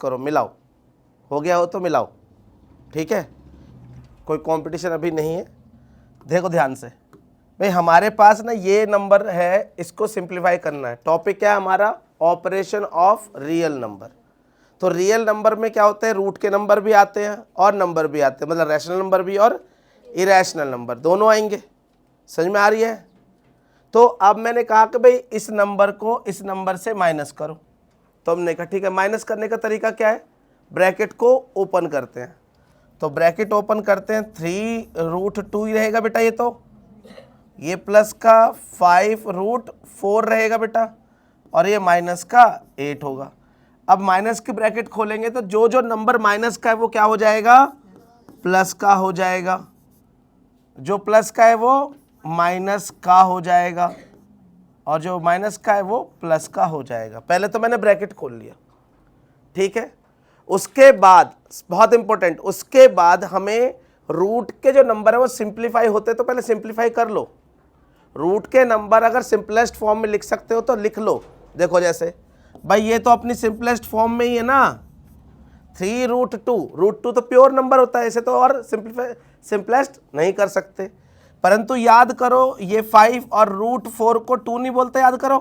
करो, मिलाओ, हो गया हो तो मिलाओ, ठीक है, कोई कंपटीशन अभी नहीं है। देखो ध्यान से भाई, हमारे पास ना ये नंबर है, इसको सिंप्लीफाई करना है। टॉपिक क्या है हमारा? Operation of real number. तो रियल नंबर में क्या होते हैं? रूट के नंबर भी आते हैं और नंबर भी आते हैं, मतलब रैशनल नंबर भी और इरेशनल नंबर दोनों आएंगे। समझ में आ रही है? तो अब मैंने कहा कि भाई इस नंबर को इस नंबर से माइनस करो, तो हमने कहा ठीक है। माइनस करने का तरीका क्या है? ब्रैकेट को ओपन करते हैं, तो ब्रैकेट ओपन करते हैं, 3√2 ही रहेगा बेटा, ये प्लस का 5√4 रहेगा बेटा, और ये माइनस का 8 होगा। अब माइनस की ब्रैकेट खोलेंगे तो जो जो नंबर माइनस का है वो क्या हो जाएगा? प्लस का हो जाएगा, जो प्लस का है वो माइनस का हो जाएगा, और जो माइनस का है वो प्लस का हो जाएगा। पहले तो मैंने ब्रैकेट खोल लिया, ठीक है। उसके बाद बहुत इंपॉर्टेंट, उसके बाद हमें रूट के जो नंबर है वो सिंप्लीफाई होते हैं, तो पहले सिंप्लीफाई कर लो। रूट के नंबर अगर सिंपलेस्ट फॉर्म में लिख सकते हो तो लिख लो। देखो जैसे भाई ये तो अपनी सिंपलेस्ट फॉर्म में ही है ना, 3√2 तो प्योर नंबर होता है, इसे तो और सिंपलेस्ट नहीं कर सकते। परंतु याद करो ये 5 और √4 को 2 नहीं बोलते, याद करो।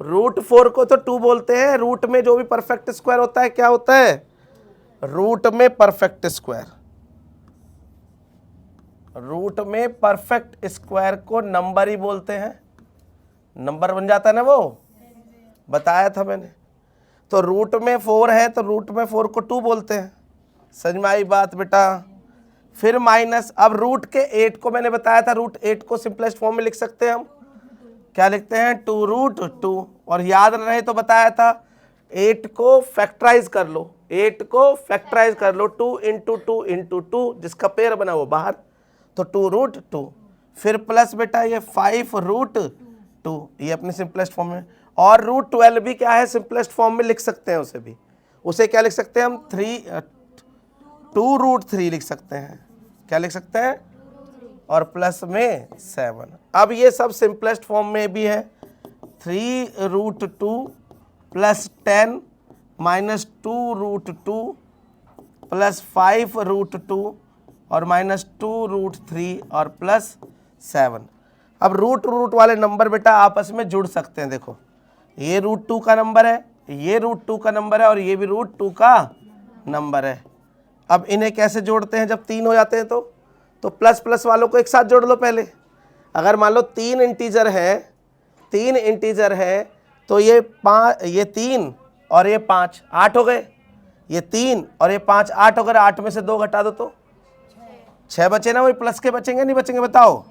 √4 को तो 2 बोलते हैं। रूट में जो भी परफेक्ट स्क्वायर होता है क्या होता है? रूट में परफेक्ट स्क्वायर, रूट में परफेक्ट स्क्वायर को नंबर ही बोलते हैं, नंबर बन जाता है ना, वो बताया था मैंने। तो रूट में 4 है तो रूट में 4 को 2 बोलते हैं। समझ में आई बात बेटा? फिर माइनस, अब रूट के 8 को मैंने बताया था, √8 को सिंपलेस्ट फॉर्म में लिख सकते हैं हम, क्या लिखते हैं? 2√2। और याद रहे तो बताया था 8 को फैक्टराइज कर लो, 8 को फैक्टराइज कर लो, 2 × 2 × 2, जिसका पेयर बना वो बाहर, तो 2√2। फिर प्लस बेटा ये 5√2, ये अपने सिंपलेस्ट फॉर्म में। और √12 भी क्या है? सिंपलेस्ट फॉर्म में लिख सकते हैं उसे भी। उसे क्या लिख सकते हैं हम? 2√3 लिख सकते हैं। क्या लिख सकते हैं? और प्लस में 7। अब ये सब सिंपलेस्ट फॉर्म में भी है, 3√2 + 10 - 2√2 + 5√2 और -2√3 और +7। अब रूट वाले नंबर बेटा आपस में जुड़ सकते हैं। देखो ये √2 का नंबर है, ये √2 का नंबर है, और ये भी √2 का नंबर है। अब इन्हें कैसे जोड़ते हैं? जब 3 हो जाते हैं तो प्लस प्लस वालों को एक साथ जोड़ लो पहले। अगर मान लो 3 इंटीजर है तो ये 3 और ये 5 8 हो गए, ये 3 और ये 5 8 हो गए। 8 में से 2 घटा दो तो 6 बचे ना, वही प्लस के बचेंगे नहीं बचेंगे? बताओ।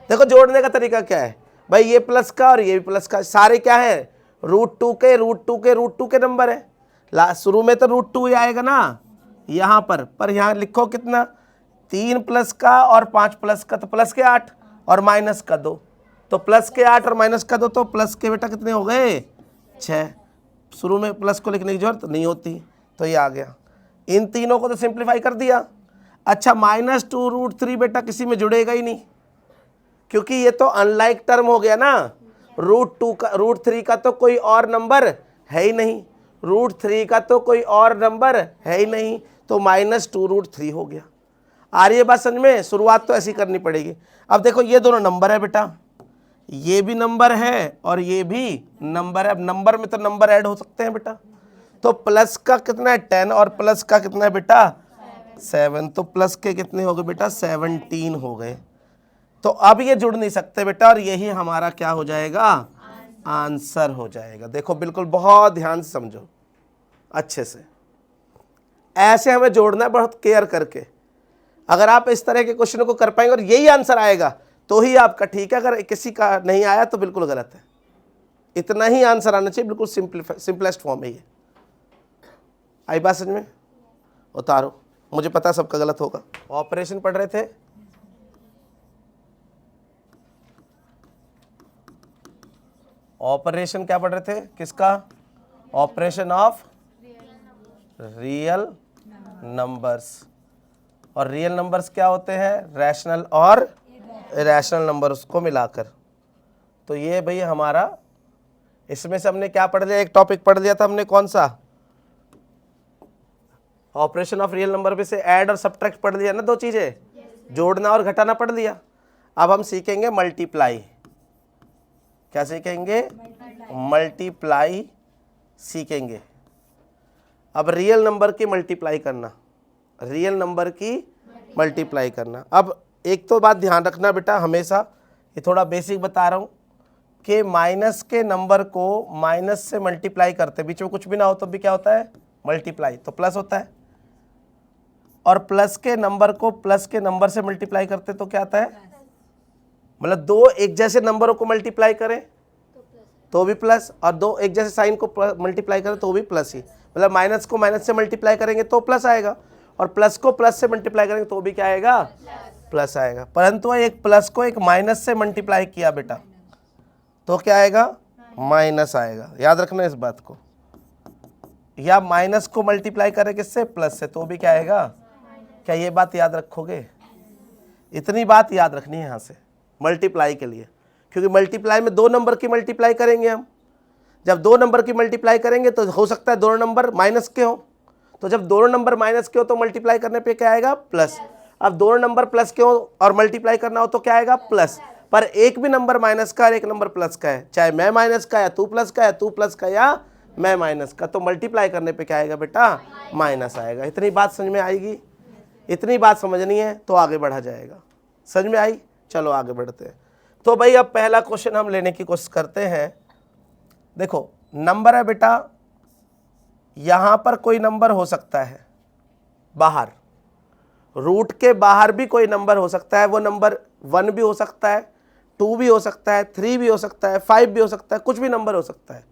देखो जोड़ने का तरीका क्या है भाई, ये प्लस का और ये भी प्लस का, सारे क्या है? √2 के नंबर है। शुरू में तो √2 ही आएगा ना यहाँ पर यहाँ लिखो कितना? 3 प्लस का और 5 प्लस का, तो प्लस के 8 और माइनस का 2, तो प्लस के 8 और माइनस का 2, तो प्लस के बेटा कितने हो गए? 6। शुरू में प्लस को लिखने की जरूरत नहीं होती, तो ये आ गया। इन तीनों को तो सिंप्लीफाई कर दिया। अच्छा -2√3 बेटा किसी में जुड़ेगा ही नहीं, क्योंकि ये तो अनलाइक टर्म हो गया ना। √3 का तो कोई और नंबर है ही नहीं, √3 का तो कोई और नंबर है ही नहीं, तो -2√3 हो गया। आ रही है बात समझ में? शुरुआत तो ऐसी करनी पड़ेगी। अब देखो ये दोनों नंबर है बेटा, ये भी नंबर है और ये भी नंबर है। अब नंबर में तो नंबर ऐड हो सकते हैं बेटा, तो प्लस का कितना है? 10 और प्लस का कितना है बेटा? 7। तो प्लस के कितने हो गए बेटा? 17 हो गए। तो अब ये जुड़ नहीं सकते बेटा, और यही हमारा क्या हो जाएगा? आंसर हो जाएगा। देखो बिल्कुल बहुत ध्यान से समझो अच्छे से, ऐसे हमें जोड़ना है बहुत केयर करके। अगर आप इस तरह के क्वेश्चन को कर पाएंगे और यही आंसर आएगा तो ही आपका ठीक है, अगर किसी का नहीं आया तो बिल्कुल गलत है। इतना ही आंसर आना चाहिए, बिल्कुल सिंपलेस्ट फॉर्म है ये। आई बात समझ में? उतारो, मुझे पता सबका गलत होगा। ऑपरेशन पढ़ रहे थे, ऑपरेशन क्या पढ़ रहे थे? किसका? Operation of real numbers. और रियल नंबर्स क्या होते हैं? रैशनल और इरेशनल नंबर्स को मिलाकर। तो ये भाई हमारा, इसमें से हमने क्या पढ़ लिया? एक टॉपिक पढ़ लिया था हमने, कौन सा? ऑपरेशन ऑफ रियल नंबर में से ऐड और सब्ट्रैक्ट पढ़ लिया ना, दो चीज़ें, जोड़ना और घटाना पढ़ लिया। अब हम सीखेंगे मल्टीप्लाई। क्या सीखेंगे? मल्टीप्लाई सीखेंगे। अब रियल नंबर की मल्टीप्लाई करना, रियल नंबर की मल्टीप्लाई करना। अब एक तो बात ध्यान रखना बेटा हमेशा, ये थोड़ा बेसिक बता रहा हूँ कि माइनस के नंबर को माइनस से मल्टीप्लाई करते, बीच में कुछ भी ना हो तो भी क्या होता है? मल्टीप्लाई, तो प्लस होता है। और प्लस के नंबर को प्लस के नंबर से मल्टीप्लाई करते तो क्या आता है? मतलब दो एक जैसे नंबरों को मल्टीप्लाई करें तो भी प्लस, और दो एक जैसे साइन को मल्टीप्लाई करें तो भी प्लस ही। मतलब माइनस को माइनस से मल्टीप्लाई करेंगे तो प्लस आएगा, और प्लस को प्लस से मल्टीप्लाई करेंगे तो भी क्या आएगा? प्लस आएगा। परंतु एक प्लस को एक माइनस से मल्टीप्लाई किया बेटा तो क्या आएगा? माइनस आएगा। याद रखना इस बात को। या माइनस को मल्टीप्लाई करें किससे? प्लस से, तो भी क्या आएगा? क्या ये बात याद रखोगे? इतनी बात याद रखनी है यहाँ से मल्टीप्लाई के लिए, क्योंकि मल्टीप्लाई में दो नंबर की मल्टीप्लाई करेंगे हम। जब दो नंबर की मल्टीप्लाई करेंगे तो हो सकता है दोनों नंबर माइनस के हो, तो जब दोनों नंबर माइनस के हो तो मल्टीप्लाई करने पे क्या आएगा? प्लस। अब दोनों नंबर प्लस के हो और मल्टीप्लाई करना हो तो क्या आएगा? प्लस। पर एक भी नंबर माइनस का और एक नंबर प्लस का है, चाहे मैं माइनस का या तू प्लस का, या तू प्लस का या मैं माइनस का, तो मल्टीप्लाई करने पे क्या आएगा बेटा? माइनस आएगा। इतनी बात समझ में आएगी? इतनी बात समझनी है तो आगे बढ़ा जाएगा। समझ में आई? चलो आगे बढ़ते हैं। तो भाई अब पहला क्वेश्चन हम लेने की कोशिश करते हैं। देखो नंबर है बेटा, यहाँ पर कोई नंबर हो सकता है बाहर, रूट के बाहर भी कोई नंबर हो सकता है। वो नंबर 1 भी हो सकता है, 2 भी हो सकता है, 3 भी हो सकता है, 5 भी हो सकता है, कुछ भी नंबर हो सकता है।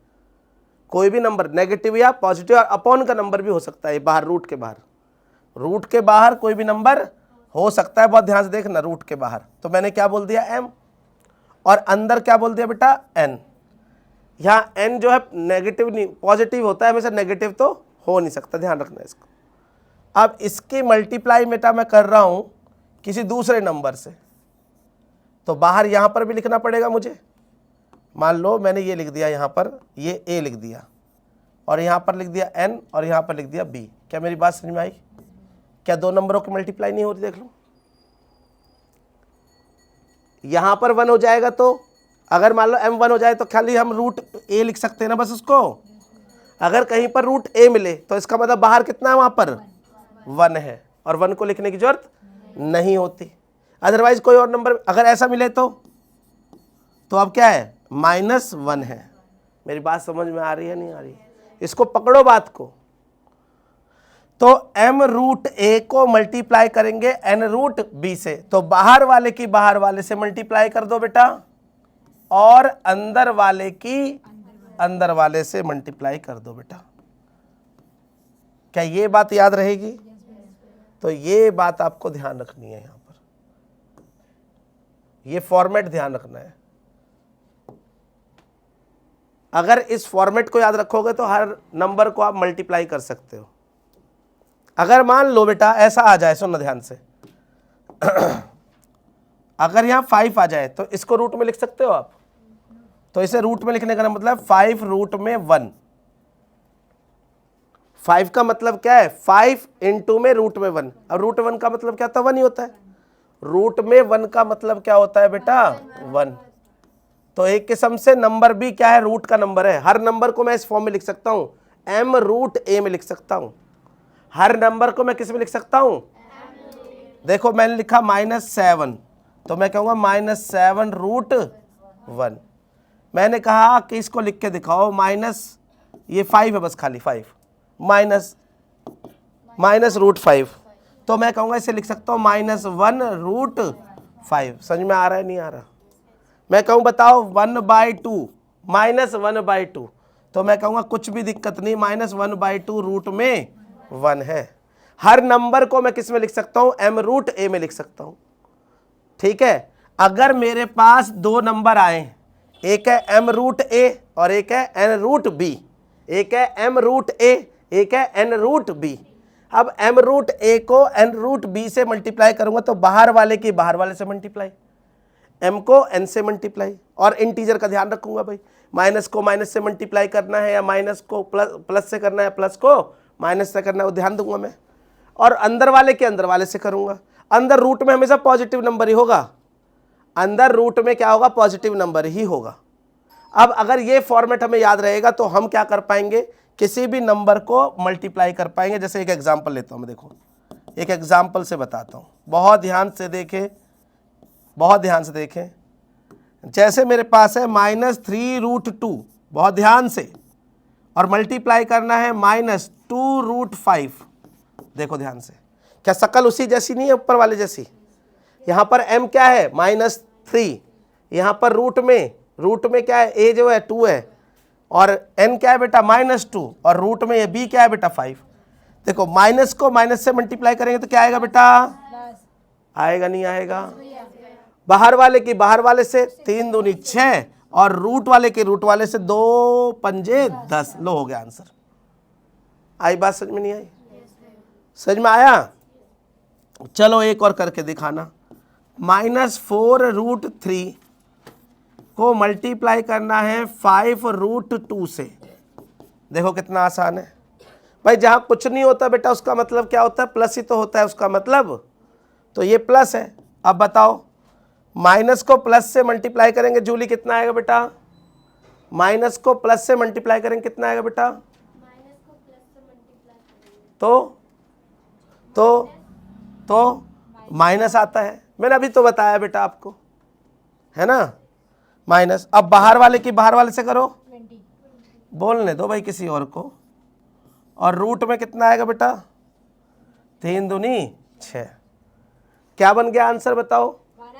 कोई भी नंबर नेगेटिव या पॉजिटिव और अपॉन का नंबर भी हो सकता है बाहर, रूट के बाहर। रूट के बाहर कोई भी नंबर हो सकता है, बहुत ध्यान से देखना। रूट के बाहर तो मैंने क्या बोल दिया? m, और अंदर क्या बोल दिया बेटा? n। यहाँ n जो है नेगेटिव नहीं, पॉजिटिव होता है हमेशा, नेगेटिव तो हो नहीं सकता, ध्यान रखना इसको। अब इसकी मल्टीप्लाई बेटा मैं कर रहा हूँ किसी दूसरे नंबर से, तो बाहर यहाँ पर भी लिखना पड़ेगा मुझे। मान लो मैंने ये लिख दिया, यहाँ पर ये a लिख दिया, और यहाँ पर लिख दिया n, और यहाँ पर लिख दिया b। क्या मेरी बात समझ में आई? क्या दो नंबरों की मल्टीप्लाई नहीं हो रही? देख लो, यहां पर 1 हो जाएगा, तो अगर मान लो m 1 हो जाए तो खाली हम रूट a लिख सकते हैं ना बस उसको। अगर कहीं पर रूट a मिले तो इसका मतलब बाहर कितना है? वहां पर 1 है, और 1 को लिखने की जरूरत नहीं होती। अदरवाइज कोई और नंबर अगर ऐसा मिले तो अब क्या है? -1 है। मेरी बात समझ में आ रही है नहीं आ रही? इसको पकड़ो बात को। तो m रूट a को मल्टीप्लाई करेंगे n रूट b से, तो बाहर वाले की बाहर वाले से मल्टीप्लाई कर दो बेटा, और अंदर वाले की अंदर वाले से मल्टीप्लाई कर दो बेटा। क्या ये बात याद रहेगी? तो ये बात आपको ध्यान रखनी है, यहां पर ये फॉर्मेट ध्यान रखना है। अगर इस फॉर्मेट को याद रखोगे तो हर नंबर को आप मल्टीप्लाई कर सकते हो। अगर मान लो बेटा ऐसा आ जाए, सुनना ध्यान से, अगर यहाँ 5 आ जाए तो इसको रूट में लिख सकते हो आप। तो इसे रूट में लिखने का मतलब 5 रूट में 1। 5 का मतलब क्या है? 5 इंटू में रूट में 1। अब रूट 1 का मतलब क्या होता है? 1 ही होता है। रूट में 1 का मतलब क्या होता है बेटा? 1। तो एक किस्म से नंबर भी क्या है? रूट का नंबर है। हर नंबर को मैं इस फॉर्म में लिख सकता हूं, m रूट a में लिख सकता हूं। हर नंबर को मैं किस में लिख सकता हूं? देखो मैंने लिखा -7, तो मैं कहूंगा -7 रूट 1। मैंने कहा कि इसको लिख के दिखाओ, ये 5 है बस, खाली 5 माइनस रूट 5, तो मैं कहूंगा इसे लिख सकता हूं -1 रूट 5। समझ में आ रहा है नहीं आ रहा? मैं कहूँ बताओ 1/2 -1/2, तो मैं कहूँगा कुछ भी दिक्कत नहीं, -1/2 रूट में 1 है। हर नंबर को मैं किस में लिख सकता हूँ? m रूट a में लिख सकता हूँ। ठीक है। अगर मेरे पास दो नंबर आए, एक है m रूट a और एक है n रूट b, एक है m रूट a, एक है n रूट b। अब m रूट a को n रूट b से मल्टीप्लाई करूंगा तो बाहर वाले की बाहर वाले से मल्टीप्लाई, m को n से मल्टीप्लाई, और इंटीजर का ध्यान रखूंगा भाई, माइनस को माइनस से मल्टीप्लाई करना है या माइनस को प्लस से करना है, प्लस को माइनस से करना है, वो ध्यान दूंगा मैं। और अंदर वाले के अंदर वाले से करूंगा। अंदर रूट में हमेशा पॉजिटिव नंबर ही होगा, अंदर रूट में क्या होगा, पॉजिटिव नंबर ही होगा। अब अगर ये फॉर्मेट हमें याद रहेगा तो हम क्या कर पाएंगे, किसी भी नंबर को मल्टीप्लाई कर पाएंगे। जैसे एक एग्जांपल लेता हूं मैं, देखो एक एग्जांपल से बताता हूं, बहुत ध्यान से देखें, बहुत ध्यान से देखें। जैसे मेरे पास है -3√2, बहुत ध्यान से, और मल्टीप्लाई करना है -2√5। देखो ध्यान से, क्या शकल उसी जैसी नहीं है, ऊपर वाले जैसी? यहाँ पर m क्या है, -3, यहाँ पर रूट में क्या है, a जो है 2 है, और n क्या है बेटा, -2, और रूट में ये b क्या है बेटा, 5। देखो माइनस को माइनस से मल्टीप्लाई करेंगे तो क्या आएगा बेटा, आएगा नहीं आएगा? बाहर वाले की बाहर वाले से 3 दूनी 6, और रूट वाले के रूट वाले से 2 पंजे 10। लो हो गया आंसर। आई बात समझ में नहीं आई? समझ में आया? चलो एक और करके दिखाना। -4√3 को मल्टीप्लाई करना है 5√2 से। देखो कितना आसान है भाई। जहां कुछ नहीं होता बेटा उसका मतलब क्या होता है, प्लस ही तो होता है उसका मतलब, तो ये प्लस है। अब बताओ, माइनस को प्लस से मल्टीप्लाई करेंगे जूली कितना आएगा बेटा, माइनस को प्लस से मल्टीप्लाई करेंगे कितना आएगा बेटा, तो माइनस आता है। मैंने अभी तो बताया बेटा आपको, है ना, माइनस। अब बाहर वाले की बाहर वाले से करो, बोलने दो भाई किसी और को। और रूट में कितना आएगा बेटा, 3 दूनी 6। क्या बन गया आंसर बताओ,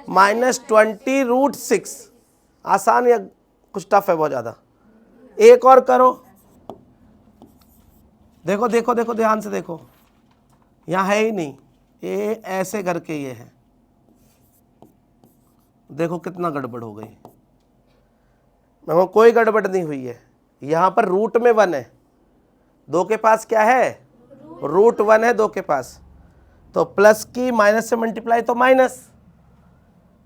-20√6। आसान या कुछ टफ है बहुत ज़्यादा? एक और करो। देखो देखो देखो ध्यान से देखो, यहाँ है ही नहीं, ये ऐसे करके ये है। देखो कितना गड़बड़ हो गई। मैं कोई गड़बड़ नहीं हुई है। यहाँ पर रूट में 1 है, 2 के पास क्या है, रूट 1 है 2 के पास, तो प्लस की माइनस से मल्टीप्लाई तो माइनस,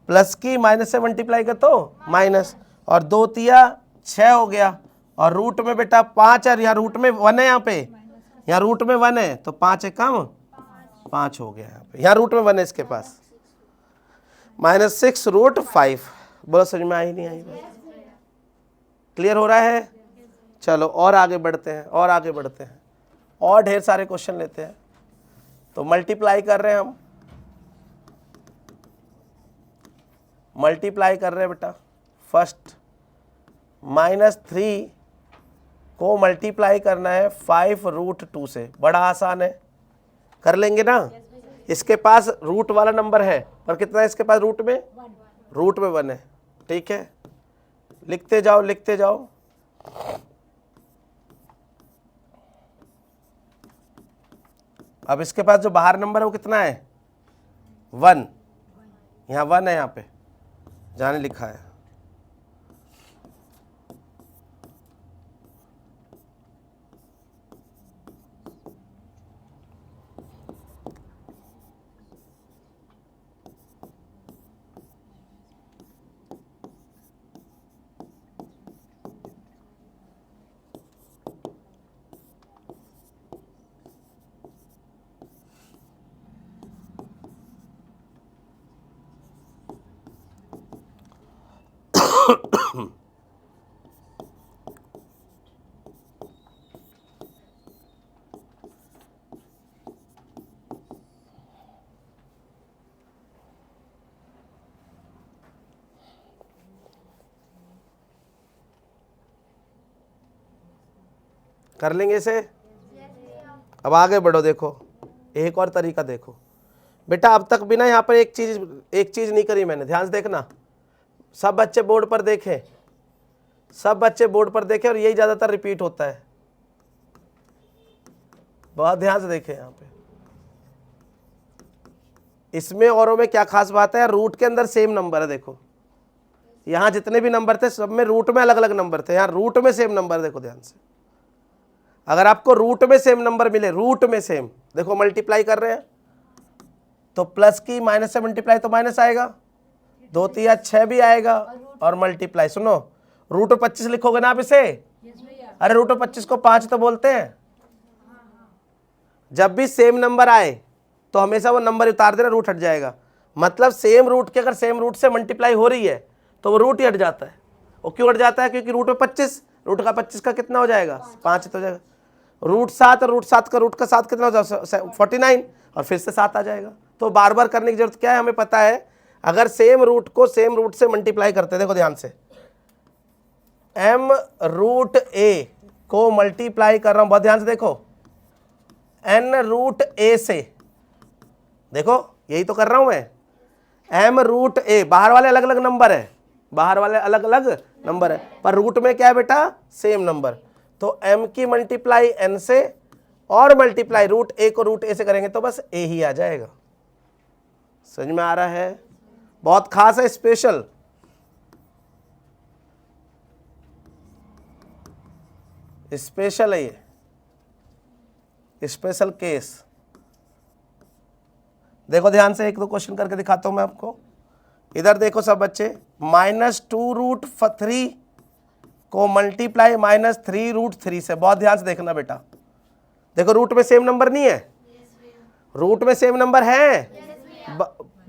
प्लस की माइनस से मल्टीप्लाई कर तो माइनस, और 2 तिया 6 हो गया, और रूट में बेटा 5 है, यहाँ रूट में 1 है, यहाँ रूट में 1 है तो 5 है कम, 5 हो गया यहाँ पे, यहाँ रूट में 1 है इसके पास। -6√5। बोलो समझ में आई नहीं आई बात? क्लियर हो रहा है? चलो और आगे बढ़ते हैं, और आगे बढ़ते हैं, और ढेर सारे क्वेश्चन लेते हैं। तो मल्टीप्लाई कर रहे हैं हम, मल्टीप्लाई कर रहे हैं बेटा। फर्स्ट -3 को मल्टीप्लाई करना है 5√2 से। बड़ा आसान है, कर लेंगे ना। इसके पास रूट वाला नंबर है, पर कितना है इसके पास, रूट में 1 है। ठीक है, लिखते जाओ लिखते जाओ। अब इसके पास जो बाहर नंबर है वो कितना है, 1। यहाँ 1 है, यहाँ पे जाने लिखा है। कर लेंगे इसे। अब आगे बढ़ो, देखो एक और तरीका देखो बेटा। अब तक भी ना यहाँ पर एक चीज़ नहीं करी मैंने, ध्यान से देखना। सब बच्चे बोर्ड पर देखें, सब बच्चे बोर्ड पर देखें, और यही ज़्यादातर रिपीट होता है। बहुत ध्यान से देखें यहाँ पे। इसमें औरों में क्या खास बात है, रूट के अंदर सेम नंबर है। देखो यहाँ जितने भी नंबर थे सब में रूट में अलग अलग नंबर थे, यहाँ रूट में सेम नंबर। देखो ध्यान से, अगर आपको रूट में सेम नंबर मिले, रूट में सेम, देखो मल्टीप्लाई कर रहे हैं तो प्लस की माइनस से मल्टीप्लाई तो माइनस आएगा, 2 तिया 6 भी आएगा, और मल्टीप्लाई सुनो, √25 लिखोगे ना आप इसे। अरे √25 को 5 तो बोलते हैं, जब भी सेम नंबर आए तो हमेशा वो नंबर उतार देना, रूट हट जाएगा। मतलब सेम रूट के अगर सेम रूट से मल्टीप्लाई हो रही है तो वो रूट ही हट जाता है। वो क्यों हट जाता है? क्योंकि रूट में 25, रूट का 25 का कितना हो जाएगा? 5 तो हो जाएगा। रूट 7 और रूट 7 का रूट का 7 कितना हो जाएगा? 49, और फिर से 7 आ जाएगा। तो बार बार करने की जरूरत क्या है? हमें पता है अगर सेम रूट को सेम रूट से मल्टीप्लाई करते हैं, देखो ध्यान से, m रूट a को मल्टीप्लाई कर रहा हूं, बहुत ध्यान से देखो, n रूट a से, देखो यही तो कर रहा हूं मैं, m रूट a, बाहर वाले अलग अलग नंबर है, बाहर वाले अलग अलग नंबर है, पर रूट में क्या है बेटा? Same number. तो m की मल्टीप्लाई n से और मल्टीप्लाई रूट a को रूट a से करेंगे तो बस a ही आ जाएगा। समझ में आ रहा है? बहुत खास है, स्पेशल। स्पेशल है ये, स्पेशल केस। देखो ध्यान से, एक दो क्वेश्चन करके दिखाता हूं मैं आपको। इधर देखो सब बच्चे, -2 रूट 3 को मल्टीप्लाई -3 रूट 3 से, बहुत ध्यान से देखना बेटा। देखो रूट में सेम नंबर नहीं है, रूट में सेम नंबर है,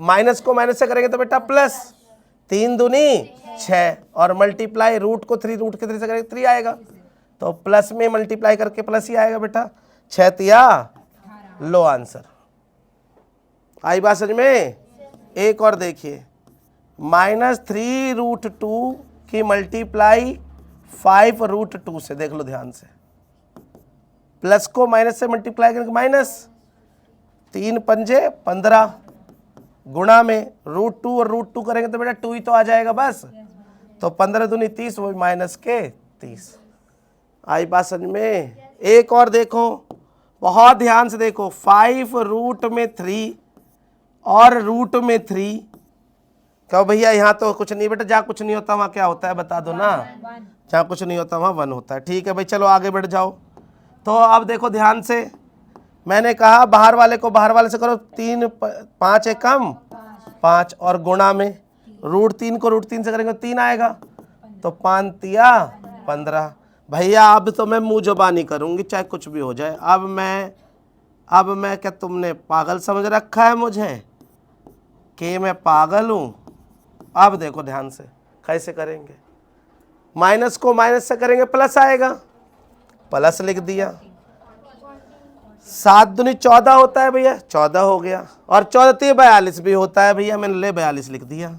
माइनस को माइनस से करेंगे तो बेटा प्लस, 3 दूनी 6, और मल्टीप्लाई रूट को 3 रूट के 3 से करेंगे 3 आएगा, तो प्लस में मल्टीप्लाई करके प्लस ही आएगा बेटा। 6 तिया, लो आंसर। आई बात समझ में? एक और देखिए, -3 रूट 2 की मल्टीप्लाई 5 रूट 2 से, देख लो ध्यान से, प्लस को माइनस से मल्टीप्लाई करेंगे माइनस, 3 पंजे 15, गुणा में रूट 2 और रूट 2 करेंगे तो बेटा 2 ही तो आ जाएगा बस, तो 15 दूनी 30, वो माइनस के 30। आई बात समझ में? एक और देखो, बहुत ध्यान से देखो, 5 रूट में 3 और रूट में 3, कहो भैया यहाँ तो कुछ नहीं बेटा, जहाँ कुछ नहीं होता वहाँ क्या होता है बता दो ना, जहाँ कुछ नहीं होता वहाँ 1 होता है। ठीक है भाई, चलो आगे बढ़ जाओ। तो अब देखो ध्यान से, मैंने कहा बाहर वाले को बाहर वाले से करो, 3 5 एक कम 5, और गुणा में रूट 3 को रूट 3 से करेंगे 3 आएगा, तो 5 तिया 15। भैया अब तो मैं मुँह जुबानी करूँगी चाहे कुछ भी हो जाए। अब मैं क्या तुमने पागल समझ रखा है मुझे कि मैं पागल हूँ? अब देखो ध्यान से कैसे करेंगे, माइनस को माइनस से करेंगे प्लस आएगा, प्लस लिख दिया, 7 दूनी 14 होता है भैया, 14 हो गया, और 14 तिया 42 भी होता है भैया, मैंने ले 42 लिख दिया।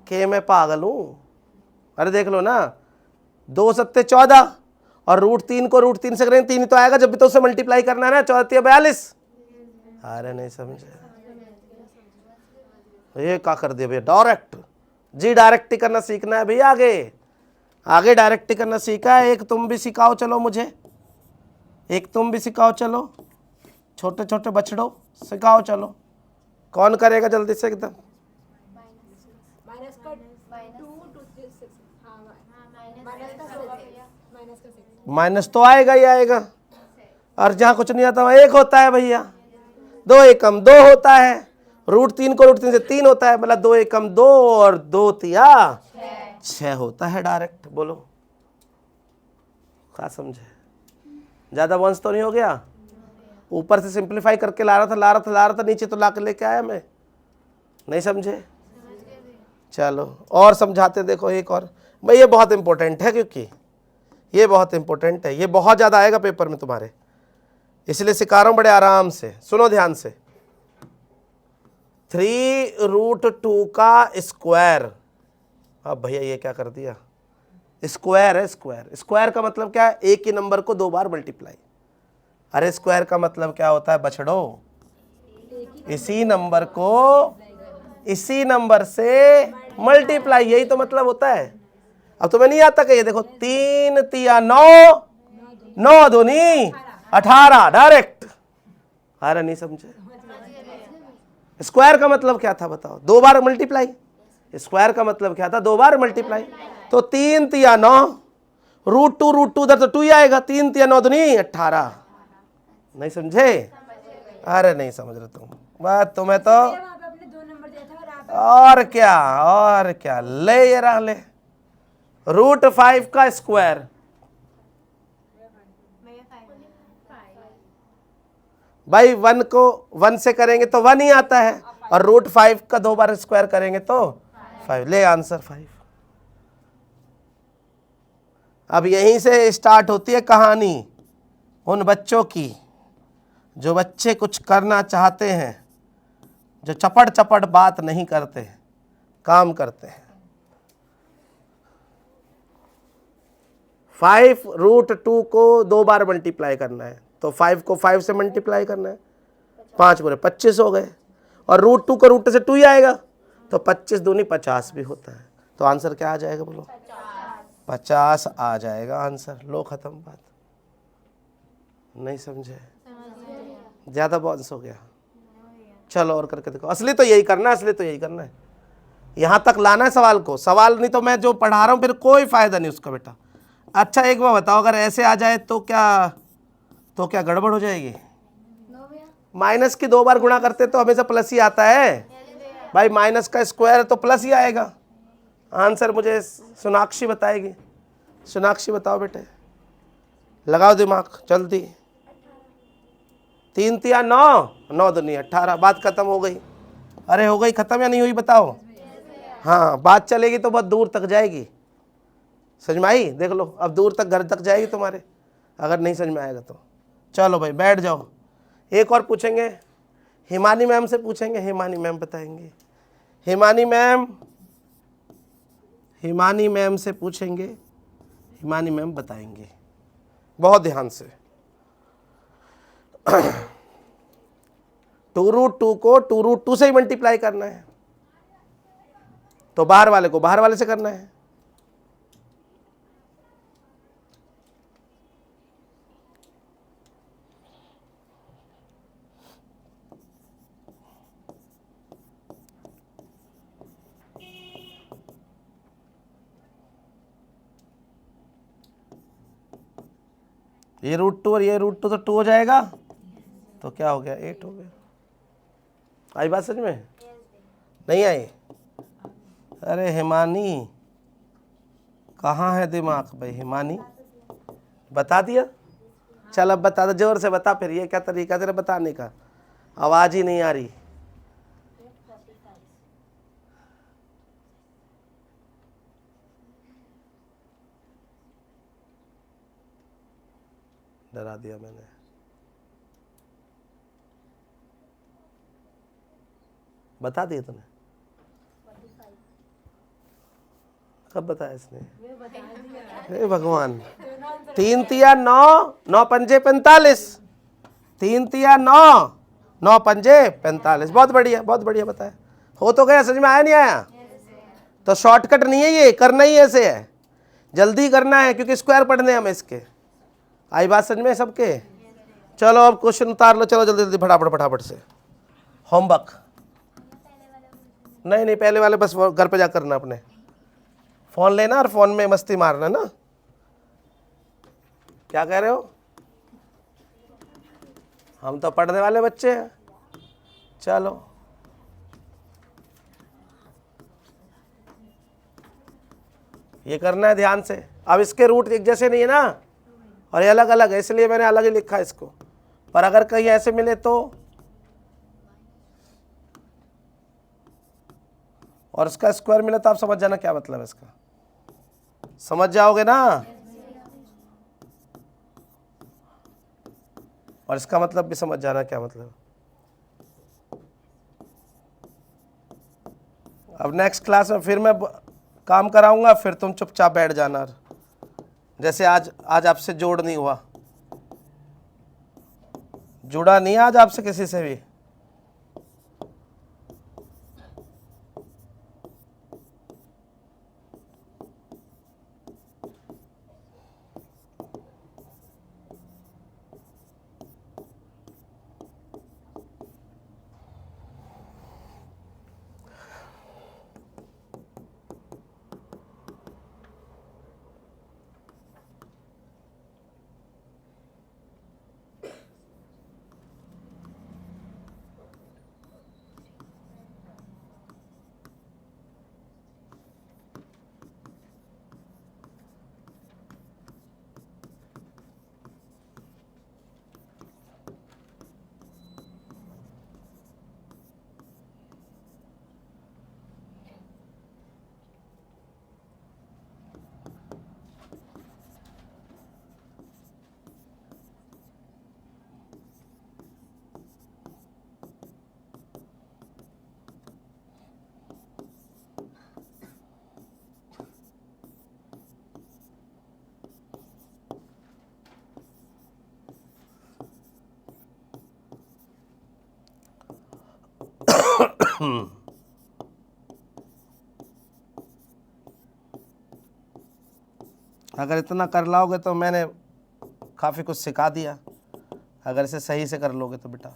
कि मैं पागल हूँ? अरे देख लो ना, 2 सत्ते 14, और रूट 3 को रूट 3 से करेंगे 3 ही तो आएगा, जब भी तो उसे मल्टीप्लाई करना है ना, 14 तिया 42। अरे नहीं समझे, ये क्या कर दिया भैया? डायरेक्ट जी, डायरेक्ट ही करना सीखना है भैया, आगे डायरेक्ट ही करना सीखा है। एक तुम भी सिखाओ चलो मुझे, एक तुम भी सिखाओ चलो, छोटे छोटे बछड़ो सिखाओ चलो, कौन करेगा जल्दी से एकदम? माइनस तो आएगा ही आएगा, और जहाँ कुछ नहीं आता वहाँ 1 होता है भैया, 2 एकम 2 होता है, रूट 3 को रूट 3 से 3 होता है, मतलब 2 एकम 2 और 2 तिया 6 होता है डायरेक्ट। बोलो क्या समझे? ज़्यादा वंश तो नहीं हो गया? ऊपर से सिंप्लीफाई करके ला रहा था, नीचे तो ला के लेके आया मैं, नहीं समझे? चलो और समझाते, देखो एक और भाई, ये बहुत इंपॉर्टेंट है, क्योंकि ये बहुत इंपॉर्टेंट है, ये बहुत ज़्यादा आएगा पेपर में तुम्हारे, इसलिए सिखा रहा हूँ बड़े आराम से, सुनो ध्यान से। 3 रूट 2 का स्क्वायर, अब भैया ये क्या कर दिया? स्क्वायर है, स्क्वायर का मतलब क्या है? एक ही नंबर को 2 बार मल्टीप्लाई। अरे स्क्वायर का मतलब क्या होता है बछड़ो? इसी नंबर को इसी नंबर से मल्टीप्लाई, यही तो मतलब होता है। अब तुम्हें नहीं आता कि ये देखो, 3 तिया 9, 9 दूनी 18, डायरेक्ट। अरे नहीं समझे? स्क्वायर का मतलब क्या था बताओ? 2 बार मल्टीप्लाई। स्क्वायर का मतलब क्या था? 2 बार मल्टीप्लाई। तो 3 तिया 9, रूट 2 उधर तो 2 ही आएगा, 3 तिया 9 दूनी 18। नहीं समझे? अरे नहीं समझ रहे तुम बात, तुम्हें तो और क्या ले, ये रहा ले, रूट 5 का स्क्वायर, भाई 1 को 1 से करेंगे तो 1 ही आता है, और रूट 5 का 2 बार स्क्वायर करेंगे तो 5। ले आंसर 5। अब यहीं से स्टार्ट होती है कहानी उन बच्चों की जो बच्चे कुछ करना चाहते हैं, जो चपड़ चपड़ बात नहीं करते, काम करते हैं। 5 रूट 2 को 2 बार मल्टीप्लाई करना है, तो 5 को 5 से मल्टीप्लाई करना है, 5 बुरे 25 हो गए, और रूट 2 का रूट से 2 ही आएगा, तो 25 दूनी 50 भी होता है। तो आंसर क्या आ जाएगा बोलो? 50 आ जाएगा आंसर। लो खत्म बात। नहीं समझे? ज़्यादा बाउंस हो गया। चलो और करके देखो। असली तो यही करना है, असली तो यही करना है, यहाँ तक लाना है सवाल को। सवाल नहीं तो मैं जो पढ़ा रहा हूँ फिर कोई फ़ायदा नहीं उसका बेटा। अच्छा एक बार बताओ, अगर ऐसे आ जाए तो क्या गड़बड़ हो जाएगी? माइनस की 2 बार गुणा करते तो हमेशा प्लस ही आता है भाई, माइनस का स्क्वायर है तो प्लस ही आएगा। आंसर मुझे सोनाक्षी बताएगी। सोनाक्षी बताओ बेटे, लगाओ दिमाग जल्दी। 3 तिया 9, 9 दूनी 18, बात खत्म हो गई। अरे हो गई खत्म या नहीं हुई बताओ? हाँ, बात चलेगी तो बहुत दूर तक जाएगी। समझ में आई? देख लो अब दूर तक, घर तक जाएगी तुम्हारे, अगर नहीं समझ में आएगा तो। चलो भाई बैठ जाओ। एक और पूछेंगे, हिमानी मैम से पूछेंगे, हिमानी मैम बताएंगे। हिमानी मैम से पूछेंगे, हिमानी मैम बताएंगे बहुत ध्यान से। 2 रूट 2 को 2 रूट 2 से ही मल्टीप्लाई करना है, तो बाहर वाले को बाहर वाले से करना है। ये रूट 2 और ये रूट 2 तो 2 हो जाएगा, तो क्या हो गया? 8 हो गया। आई बात समझ में? नहीं आई? अरे हिमानी कहाँ है दिमाग भाई? हिमानी बता दिया? चल अब बता दो, जोर से बता फिर। ये क्या तरीका तेरा बताने का? आवाज ही नहीं आ रही। डरा दिया मैंने। बता दिया तूने? कब बताया इसने? हे भगवान। 3 तिया 9, 9 पंजे 45। 3 तिया 9, 9 पंजे 45। बहुत बढ़िया, बहुत बढ़िया बताया। हो तो गया, समझ में आया नहीं आया? तो शॉर्टकट नहीं है ये, करना ही ऐसे है, जल्दी करना है क्योंकि स्क्वायर पढ़ने हैं हमें इसके। आई बात समझ में सबके? चलो अब क्वेश्चन उतार लो, चलो जल्दी जल्दी फटाफट से। होमवर्क नहीं पहले वाले बस घर पे जा करना, अपने फोन लेना और फोन में मस्ती मारना ना। क्या कह रहे हो? हम तो पढ़ने वाले बच्चे हैं। चलो ये करना है ध्यान से। अब इसके रूट एक जैसे नहीं है ना, और ये अलग अलग है, इसलिए मैंने अलग ही लिखा है इसको। पर अगर कहीं ऐसे मिले तो, और इसका स्क्वायर मिला तो आप समझ जाना क्या मतलब है इसका। समझ जाओगे ना? और इसका मतलब भी समझ जाना क्या मतलब। अब नेक्स्ट क्लास में फिर मैं काम कराऊंगा, फिर तुम चुपचाप बैठ जाना। जैसे आज आपसे जोड़ नहीं हुआ, जुड़ा नहीं आज आपसे किसी से भी। अगर इतना कर लाओगे तो मैंने काफ़ी कुछ सिखा दिया, अगर इसे सही से कर लोगे तो बेटा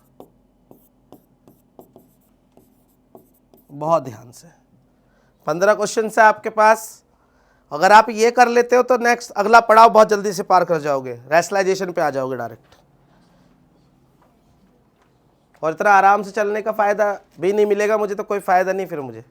बहुत ध्यान से। 15 क्वेश्चन है आपके पास, अगर आप ये कर लेते हो तो नेक्स्ट अगला पड़ाव बहुत जल्दी से पार कर जाओगे, रैशनलाइजेशन पे आ जाओगे डायरेक्ट। और इतना आराम से चलने का फ़ायदा भी नहीं मिलेगा मुझे, तो कोई फ़ायदा नहीं फिर मुझे।